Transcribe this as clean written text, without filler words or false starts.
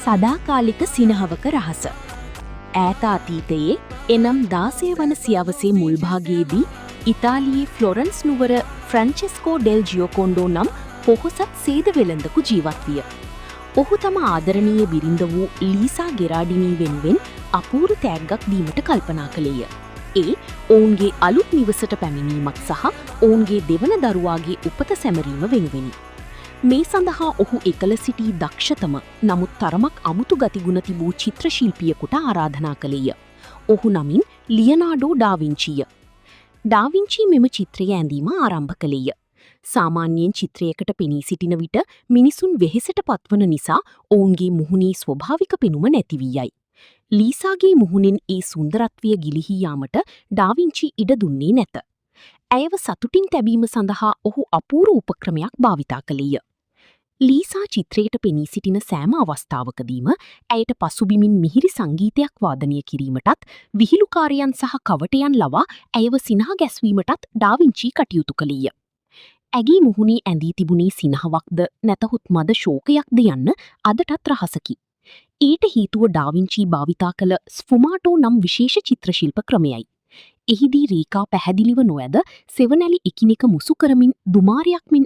සදාකාලික සිනහවක රහස. ඈත අතීතයේ එනම් 16 වන සියවසේ මුල් භාගයේදී ඉතාලියේ ෆ්ලොරන්ස් නුවර ෆ්‍රැන්චෙස්කෝ ඩෙල් ජියොකොන්ඩෝ නම් පොහොසත් සේද වෙළඳකු ජීවත් විය. ඔහු තම ආදරණීය බිරිඳ වූ ලීසා ගෙරාඩිනී වෙනුවෙන් අපූරු තෑග්ගක් දීමට කල්පනා කළේය. ඒ ඔවුන්ගේ අලුත් නිවසට පැමිණීමක් සහ ඔවුන්ගේ දෙවන දරුවාගේ උපත සැමරීම වෙනුවෙනි. මේ සඳහා ඔහු එකල සිටි දක්ෂතම නමුත් තරමක් අමුතු ගතිගුණ තිබූ චිත්‍ර ශිල්පියෙකුට ආරාධනා කළේය. ඔහු නමින් ලියනාඩෝ ඩාවින්චිය. ඩාවින්චි මෙම චිත්‍රය ඇඳීම ආරම්භ කළේය. සාමාන්‍යයෙන් චිත්‍රයකට පෙනී සිටින විට මිනිසුන් වෙහෙසට පත්වන නිසා ඔවුන්ගේ මුහුණේ ස්වභාවික පෙනුම නැති වී යයි. ලීසාගේ මුහුණෙන් ඒ සුන්දරත්වය ගිලිහී යාමට ඩාවින්චි ඉඩ දුන්නේ නැත. ඇයව සතුටින් තැබීම සඳහා ඔහු අපූරු උපක්‍රමයක් භාවිතා කළේය. ලීසා චිත්‍රයට පෙනී සිටින සෑම අවස්ථාවකදීම ඇයට පසුබිමින් මිහිරි සංගීතයක් වාදනය කිරීමටත් විහිළුකාරයන් සහ කවටයන් ලවා ඇයව සිනහ ගැස්වීමටත් ඩාවින්චි කටයුතු කළේය. ඇගේ මුහුණේ ඇඳී තිබුණේ සිනහවක්ද නැතහොත් මද ශෝකයක්ද යන්න අදටත් රහසකි. ඊට හේතුව ඩාවින්චි භාවිතා කළ ස්ෆුමාටෝ නම් විශේෂ චිත්‍රශිල්ප ක්‍රමයයි. එහිදී රේඛා පැහැදිලිව නොඇද සෙවනැලි එකිනෙක මුසු කරමින් දුමාරයක් මෙන්